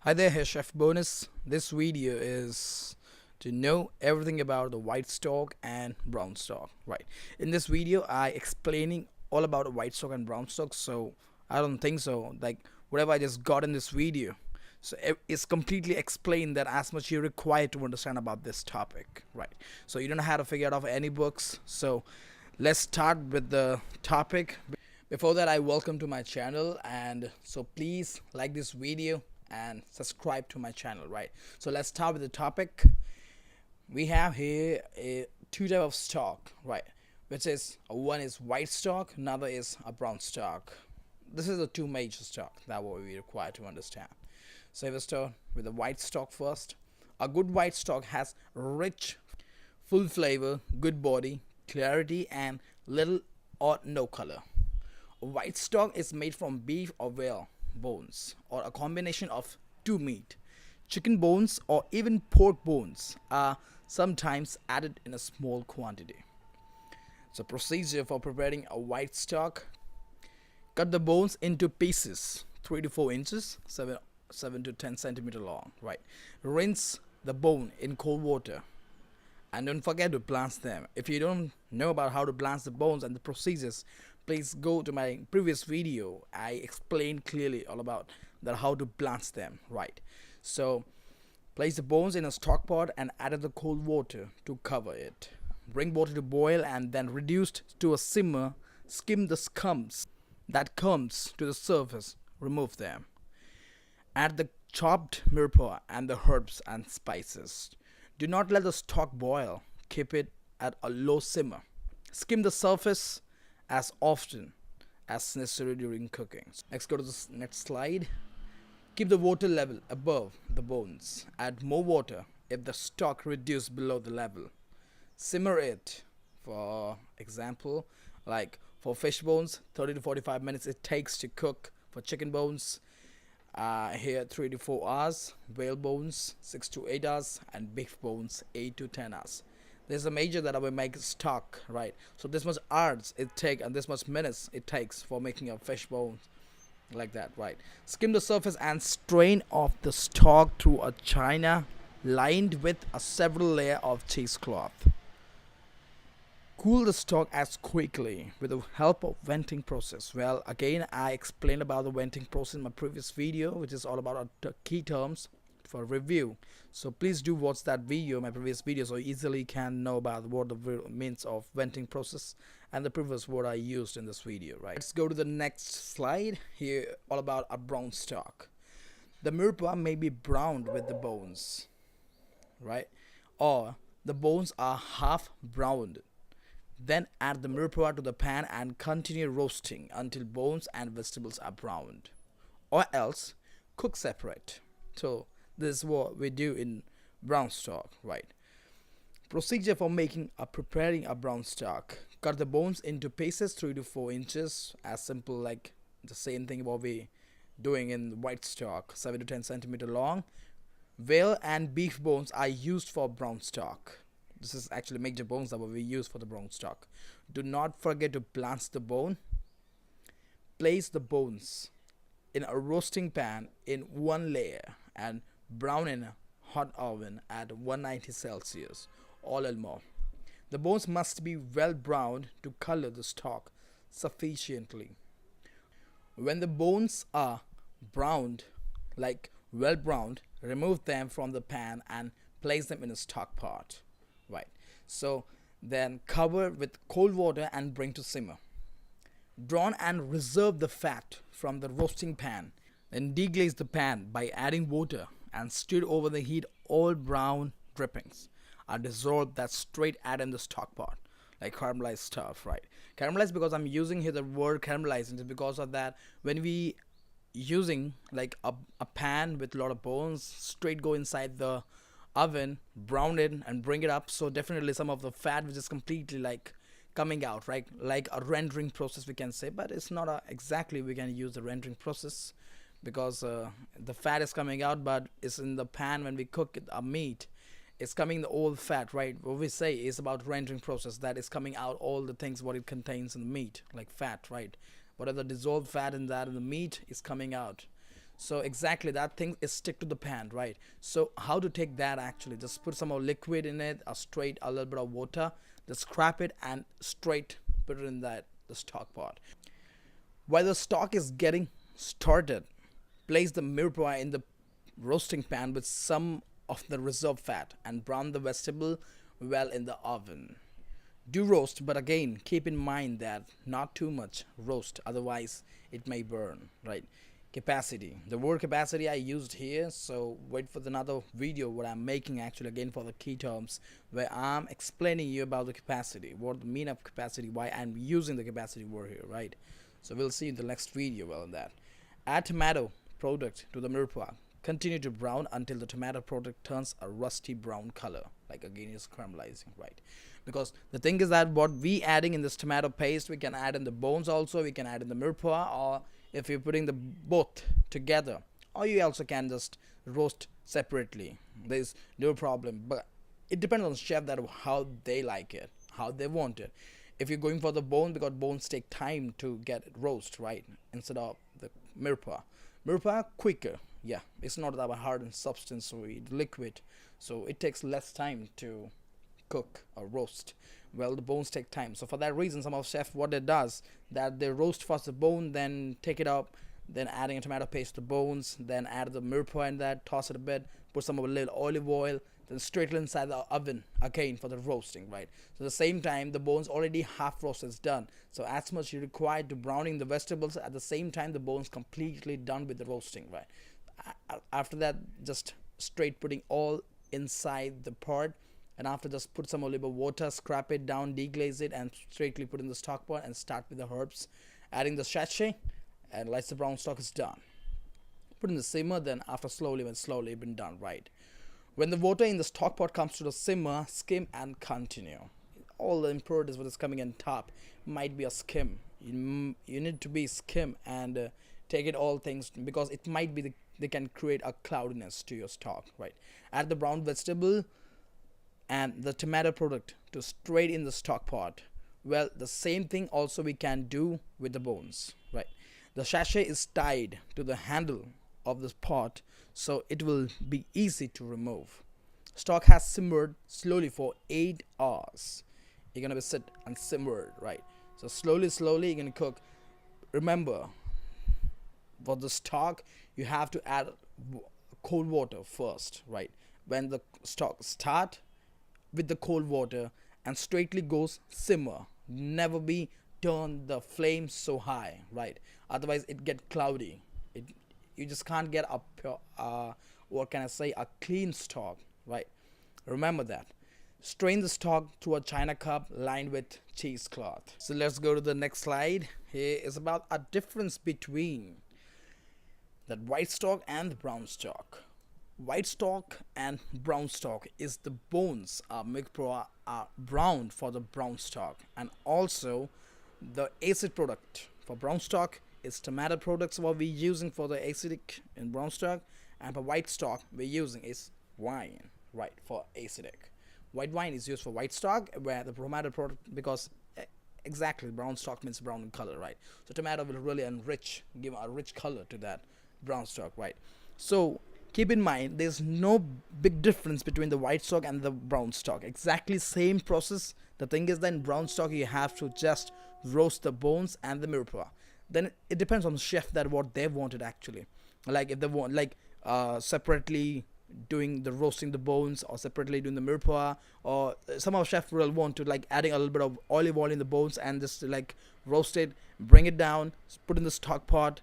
Hi there, here Chef Bonus. This video is to know everything about the white stock and brown stock. Right. In this video, I explaining all about white stock and brown stock. So I don't think so. Like whatever I just got in this video, so it's completely explained that as much you require to understand about this topic. Right. So you don't know how to figure it out any books. So let's start with the topic. Before that, I welcome to my channel, and so please like this video and subscribe to my channel. Right, so let's start with the topic. We have here two type of stock, right, which is one is white stock, another is a brown stock. This is the two major stock that what we require to understand. So if we start with the white stock first, a good white stock has rich, full flavor, good body, clarity, and little or no color. White stock is made from beef or whale bones or a combination of two meat. Chicken bones or even pork bones are sometimes added in a small quantity. So procedure for preparing a white stock: cut the bones into pieces 3 to 4 inches, 7 to 10 centimeter long. Right. Rinse the bone in cold water. And don't forget to blanch them. If you don't know about how to blanch the bones and the procedures, please go to my previous video. I explained clearly all about that how to blanch them. Right. So place the bones in a stock pot and add the cold water to cover it. Bring water to boil and then reduced to a simmer. Skim the scums that comes to the surface. Remove them. Add the chopped mirepoix and the herbs and spices. Do not let the stock boil. Keep it at a low simmer. Skim the surface as often as necessary during cooking. Next, go to the next slide. Keep the water level above the bones. Add more water if the stock reduced below the level. Simmer it. For example, like for fish bones, 30 to 45 minutes it takes to cook. For chicken bones, here 3 to 4 hours. Whale bones 6 to 8 hours, and beef bones 8 to 10 hours. There's a major that I will make stock, right? So this much hours it take and this much minutes it takes for making a fish bone, like that, right? Skim the surface and strain off the stock through a china lined with a several layer of cheesecloth. Cool the stock as quickly with the help of venting process. Well, again, I explained about the venting process in my previous video, which is all about key terms for review. So please do watch that video, my previous video, so you easily can know about what the means of venting process and the previous word I used in this video. Right. Let's go to the next slide. Here, all about a brown stock. The mirepoix may be browned with the bones, right, or the bones are half browned. Then add the mirepoix to the pan and continue roasting until bones and vegetables are browned, or else cook separate. So this is what we do in brown stock, right? Procedure for preparing a brown stock: cut the bones into pieces 3 to 4 inches, as simple like the same thing what we doing in white stock, 7 to 10 centimeter long. Whale and beef bones are used for brown stock. This is actually major bones that we use for the brown stock. Do not forget to blanch the bone. Place the bones in a roasting pan in one layer and brown in a hot oven at 190 Celsius or more. The bones must be well browned to color the stock sufficiently. When the bones are browned, like well browned, remove them from the pan and place them in a stock pot. Right. So then cover with cold water and bring to simmer. Drain and reserve the fat from the roasting pan. Then deglaze the pan by adding water and stir over the heat. All brown drippings are dissolved that straight add in the stock pot, like caramelized stuff, right? Caramelized, because I'm using here the word caramelizing, is because of that when we using like a pan with a lot of bones, straight go inside the oven, brown it and bring it up. So definitely some of the fat which is completely like coming out, right, like a rendering process we can say, but it's not exactly we can use the rendering process, because the fat is coming out, but it's in the pan when we cook a meat, it's coming the old fat, right? What we say is about rendering process, that is coming out all the things what it contains in the meat, like fat, right? Whatever dissolved fat in the meat is coming out. So exactly that thing is stick to the pan, right? So how to take that actually? Just put some more liquid in it, or straight a little bit of water, just scrap it and straight put it in that the stock pot. While the stock is getting started, place the mirepoix in the roasting pan with some of the reserve fat and brown the vegetable well in the oven. Do roast, but again keep in mind that not too much roast, otherwise it may burn, right? Capacity, the word capacity I used here, so wait for another video what I'm making actually again for the key terms, where I'm explaining you about the capacity, what the mean of capacity, why I'm using the capacity word here, right? So we'll see in the next video well on that. Add tomato product to the mirepoix. Continue to brown until the tomato product turns a rusty brown color, like again is caramelizing, right? Because the thing is that what we adding in this tomato paste, we can add in the bones also, we can add in the mirepoix, or if you're putting the both together, or you also can just roast separately. There's no problem, but it depends on the chef that how they like it, how they want it. If you're going for the bone, because bones take time to get it roast, right, instead of the mirepoix quicker. Yeah, it's not that hard in substance, so it's liquid, so it takes less time to cook or roast. Well, the bones take time, so for that reason some of chef what it does, that they roast first the bone, then take it up, then adding a tomato paste to the bones, then add the mirepoix in that, toss it a bit, put some of a little olive oil, then straight inside the oven again for the roasting, right? So at the same time the bones already half roast is done, so as much you require to browning the vegetables, at the same time the bones completely done with the roasting, right? After that just straight putting all inside the pot, and after just put some olive water, scrap it down, deglaze it, and straightly put in the stock pot and start with the herbs, adding the sachet, and like the brown stock is done. Put in the simmer, then after slowly been done, right? When the water in the stock pot comes to the simmer, skim and continue. All the impurities what is coming in top might be a skim. You need to be skim and take it all things, because it might be they can create a cloudiness to your stock, right? Add the brown vegetable and the tomato product to straight in the stock pot. Well, the same thing also we can do with the bones, right? The sachet is tied to the handle of this pot, so it will be easy to remove. Stock has simmered slowly for 8 hours. You're gonna be sit and simmered, right? So slowly you're gonna cook. Remember, for the stock you have to add cold water first, right? When the stock start with the cold water and straightly goes simmer, never be turn the flame so high, right? Otherwise it get cloudy. You just can't get a pure, what can I say, a clean stock, right? Remember that. Strain the stock to a china cup lined with cheesecloth. So let's go to the next slide. Here is about a difference between that white stock and the brown stock. White stock and brown stock is the bones are brown for the brown stock, and also the acid product for brown stock is tomato products what we're using for the acidic in brown stock, and for white stock we're using is wine, right, for acidic. White wine is used for white stock, where the tomato product, because exactly brown stock means brown in color, right? So tomato will really enrich, give a rich color to that brown stock, right? So keep in mind there's no big difference between the white stock and the brown stock, exactly same process. The thing is that in brown stock you have to just roast the bones and the mirepoix. Then it depends on the chef that what they wanted actually, like if they want like separately doing the roasting the bones, or separately doing the mirepoix, or some of chef will want to like adding a little bit of olive oil in the bones and just like roast it, bring it down, put in the stock pot,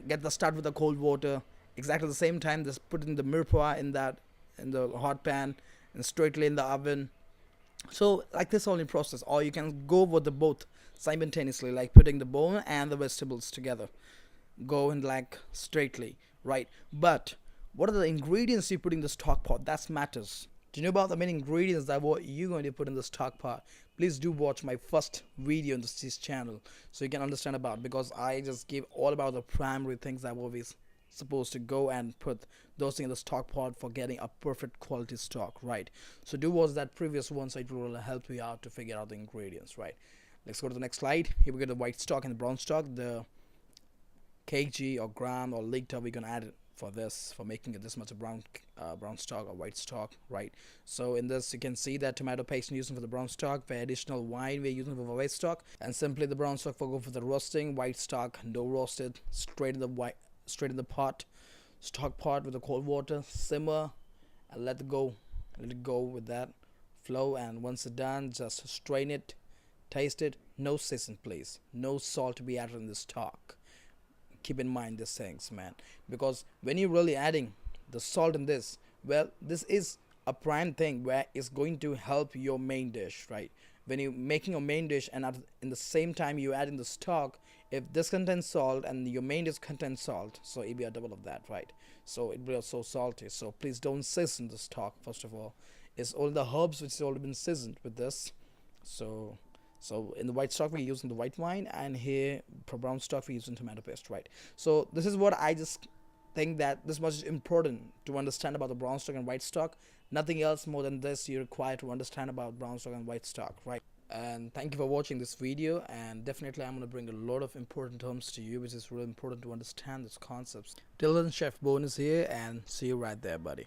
get the start with the cold water, exactly the same time just put in the mirepoix in the hot pan and straightly in the oven. So like this only process, or you can go with the both simultaneously, like putting the bone and the vegetables together, go in like straightly, right? But what are the ingredients you put in the stock pot? That matters. Do you know about the main ingredients that what you're going to put in the stock pot? Please do watch my first video on this channel so you can understand about, because I just give all about the primary things that we're supposed to go and put those things in the stock pot for getting a perfect quality stock, right? So do watch that previous one, so it will help you out to figure out the ingredients, right? Let's go to the next slide. Here we get the white stock and the brown stock. The kg or gram or liter we're gonna add it for this, for making it this much of brown stock or white stock, right? So in this you can see that tomato paste using for the brown stock, for additional wine we're using for the white stock, and simply the brown stock for go for the roasting, white stock no roasted, straight in the pot, stock pot with the cold water, simmer and let it go with that flow. And once it's done, just strain it, taste it. No season, please. No salt to be added in the stock. Keep in mind these things, man, because when you're really adding the salt in this, well, this is a prime thing where it's going to help your main dish, right? When you're making a main dish and in the same time you add in the stock, if this contains salt and your main dish contains salt, so it'll be a double of that, right? So it will be also salty. So please don't season the stock. First of all, it's all the herbs which has already been seasoned with this. So in the white stock we're using the white wine, and here for brown stock we're using tomato paste, right? So this is what I just think, that this much is important to understand about the brown stock and white stock. Nothing else more than this you require to understand about brown stock and white stock, right? And thank you for watching this video, and definitely I'm going to bring a lot of important terms to you, which is really important to understand these concepts. Till then, Chef Bone is here, and see you right there, buddy.